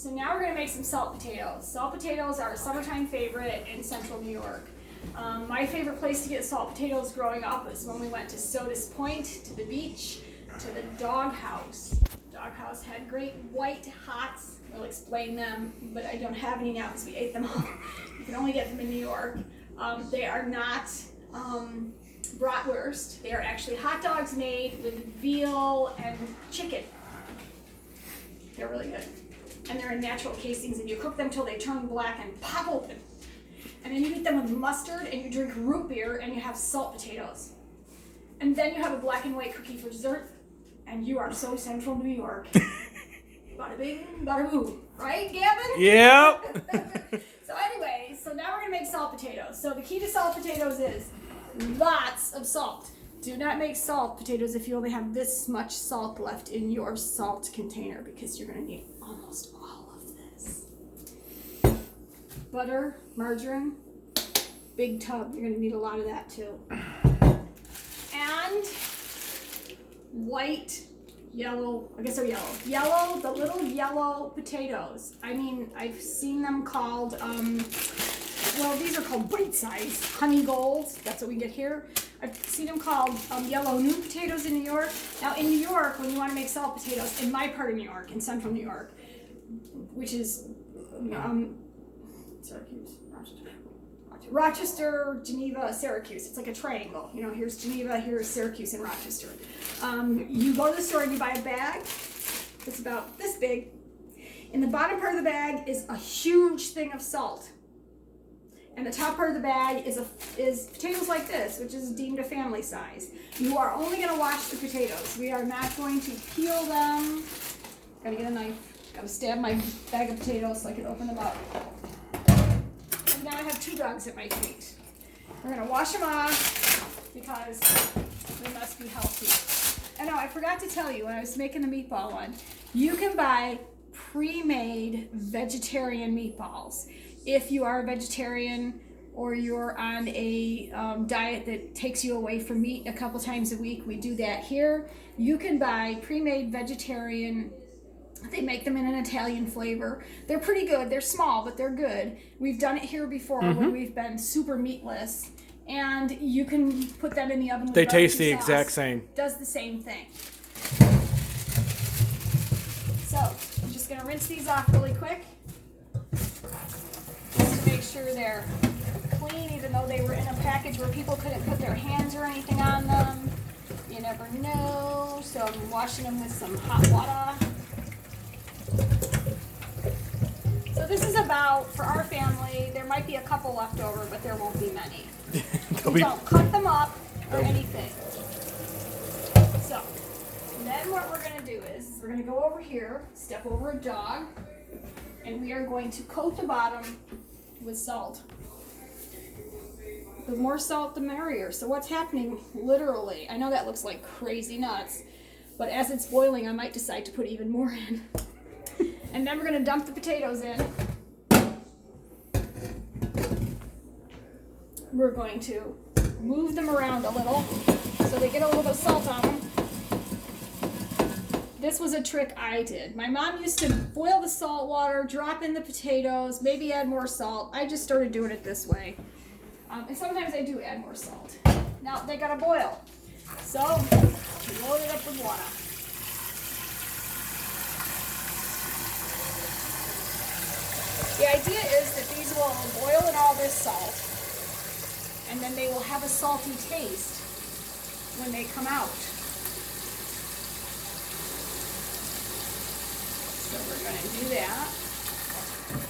So now we're gonna make some salt potatoes. Salt potatoes are a summertime favorite in central New York. My favorite place to get salt potatoes growing up was when we went to Sodas Point, to the beach, to the doghouse. Doghouse had great white hots. We'll explain them, but I don't have any now because we ate them all. You can only get them in New York. They are not bratwurst. They are actually hot dogs made with veal and chicken. They're really good. And they're in natural casings, and you cook them till they turn black and pop open. And then you eat them with mustard, and you drink root beer, and you have salt potatoes. And then you have a black and white cookie for dessert, and you are so central New York. Bada bing, bada boom. Right, Gavin? Yep. So anyway, so now we're gonna make salt potatoes. So the key to salt potatoes is lots of salt. Do not make salt potatoes if you only have this much salt left in your salt container, because you're gonna need almost all of this. Butter, margarine, big tub. You're gonna need a lot of that too. And white, yellow, I guess they're yellow. Yellow, the little yellow potatoes. I mean, I've seen them called, well, these are called bite size, honey golds. That's what we get here. I've seen them called yellow new potatoes in New York. Now in New York, when you want to make salt potatoes, in my part of New York, in central New York, which is Syracuse, Rochester, Geneva, Syracuse. It's like a triangle. You know, here's Geneva, here's Syracuse, and Rochester. You go to the store and you buy a bag. It's about this big. In the bottom part of the bag is a huge thing of salt. And the top part of the bag is potatoes like this, which is deemed a family size. You are only going to wash the potatoes. We are not going to peel them. Gotta get a knife. Gotta stab my bag of potatoes so I can open them up. And now I have 2 dogs at my feet. We're going to wash them off because they must be healthy. And now I forgot to tell you when I was making the meatball one, you can buy pre-made vegetarian meatballs. If you are a vegetarian or you're on a diet that takes you away from meat a couple times a week, we do that here. You can buy pre-made vegetarian. They make them in an Italian flavor. They're pretty good. They're small, but they're good. We've done it here before when we've been super meatless. And you can put them in the oven with They taste the sauce. exact same. Does the same thing. So, I'm just going to rinse these off really quick. Just to make sure they're clean, even though they were in a package where people couldn't put their hands or anything on them. You never know. So I'm washing them with some hot water. So this is about, for our family, there might be a couple left over, but there won't be many. We don't cut them up or anything. So then what we're going to do is we're going to go over here, step over a dog, and we are going to coat the bottom with salt. The more salt, the merrier. So what's happening, literally, I know that looks like crazy nuts, but as it's boiling, I might decide to put even more in. And then we're going to dump the potatoes in. We're going to move them around a little so they get a little bit of salt on them. This was a trick I did. My mom used to boil the salt water, drop in the potatoes, maybe add more salt. I just started doing it this way. And sometimes I do add more salt. Now they gotta boil. So, load it up with water. The idea is that these will boil in all this salt, and then they will have a salty taste when they come out. So we're going to do that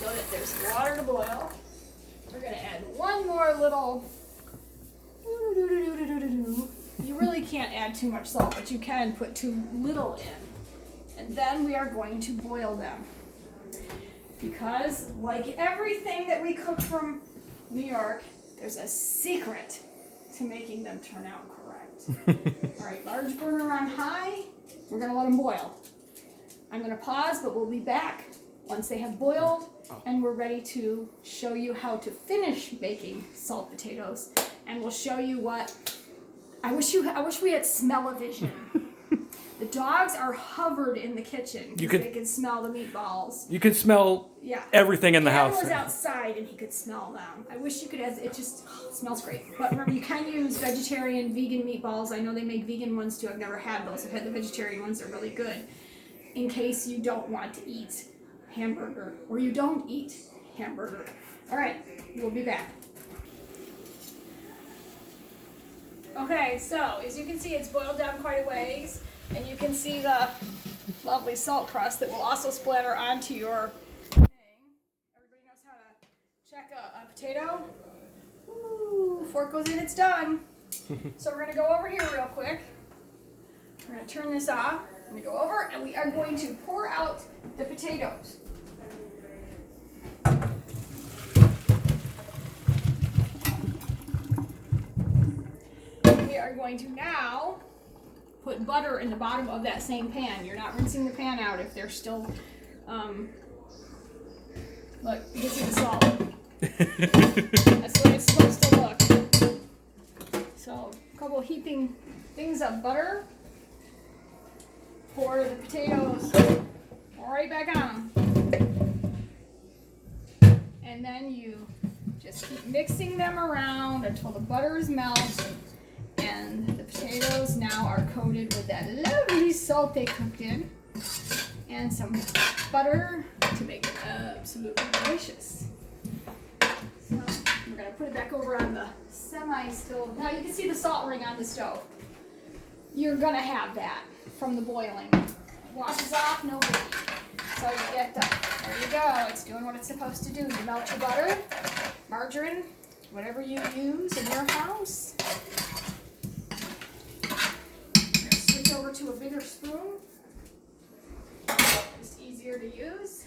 so that there's water to boil. We're going to add one more little. You really can't add too much salt, but you can put too little in. And then we are going to boil them. Because, like everything that we cook from New York, there's a secret to making them turn out correct. All right, large burner on high. We're going to let them boil. I'm going to pause, but we'll be back once they have boiled, and we're ready to show you how to finish making salt potatoes. And we'll show you what. I wish we had smell-o-vision. The dogs are hovered in the kitchen because they can smell the meatballs. You can smell everything in the house. Dad was outside and he could smell them. I wish you could have, it just smells great. But remember, you can use vegetarian, vegan meatballs. I know they make vegan ones too. I've never had those. I've had the vegetarian ones. They're really good. In case you don't want to eat hamburger or you don't eat hamburger. All right, we'll be back. Okay, so as you can see, it's boiled down quite a ways. And you can see the lovely salt crust that will also splatter onto your thing. Everybody knows how to check a potato. Ooh, fork goes in, it's done. So we're going to go over here real quick. We're going to turn this off. I'm going to go over and we are going to pour out the potatoes. We are going to now put butter in the bottom of that same pan. You're not rinsing the pan out if they're still, look, you can see the salt. That's the way it's supposed to look. So, a couple heaping things of butter. Pour the potatoes right back on them. And then you just keep mixing them around until the butter is melted. And the potatoes now are coated with that lovely salt they cooked in. And some butter to make it absolutely delicious. So we're going to put it back over on the semi-stove. Now you can see the salt ring on the stove. You're going to have that from the boiling. Washes off, no biggie. So you get there you go. It's doing what it's supposed to do. You melt your butter, margarine, whatever you use in your house. Over to a bigger spoon, just easier to use.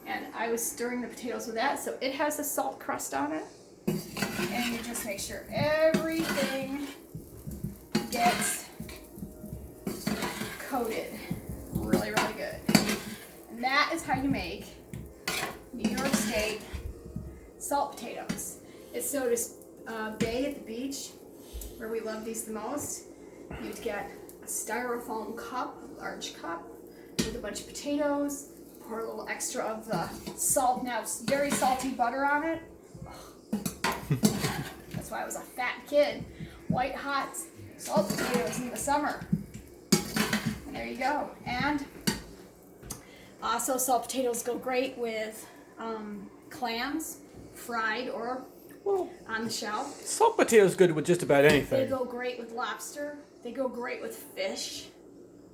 And I was stirring the potatoes with that, so it has a salt crust on it. And you just make sure everything gets coated really, really good. And that is how you make New York State salt potatoes. It's so this bay at the beach, where we love these the most. You'd get a styrofoam cup, a large cup, with a bunch of potatoes, pour a little extra of the salt, now it's very salty butter on it. That's why I was a fat kid. White hot salt potatoes in the summer. And there you go. And also salt potatoes go great with clams, fried or on the shell. Salt potatoes good with just about anything. They go great with lobster. They go great with fish.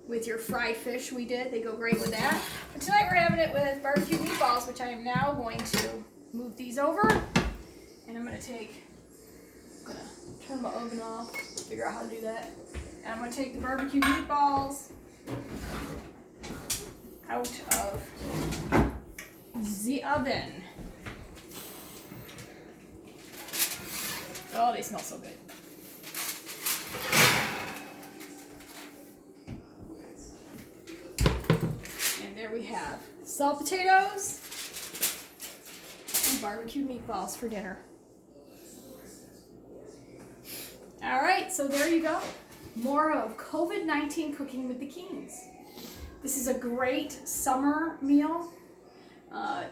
With your fried fish we did, they go great with that. But tonight we're having it with barbecue meatballs, which I am now going to move these over. And I'm going to turn my oven off, figure out how to do that. And I'm going to take the barbecue meatballs out of the oven. Oh, they smell so good. And there we have salt potatoes and barbecue meatballs for dinner. All right, so there you go. More of COVID-19 cooking with the Keens. This is a great summer meal.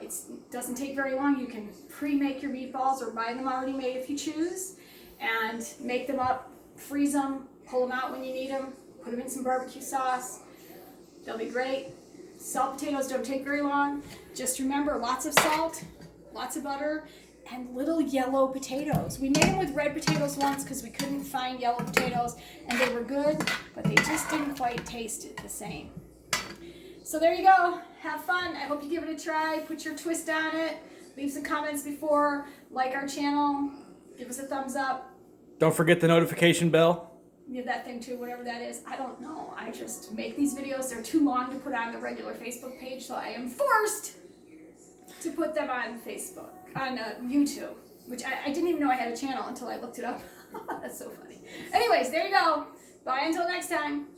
It doesn't take very long. You can pre-make your meatballs or buy them already made if you choose, and make them up, freeze them, pull them out when you need them, put them in some barbecue sauce. They'll be great. Salt potatoes don't take very long. Just remember, lots of salt, lots of butter, and little yellow potatoes. We made them with red potatoes once because we couldn't find yellow potatoes, and they were good, but they just didn't quite taste it the same. So there you go. Have fun. I hope you give it a try. Put your twist on it. Leave some comments before. Like our channel. Give us a thumbs up. Don't forget the notification bell. Give that thing too, whatever that is. I don't know. I just make these videos. They're too long to put on the regular Facebook page, so I am forced to put them on Facebook, on YouTube, which I didn't even know I had a channel until I looked it up. That's so funny. Anyways, there you go. Bye until next time.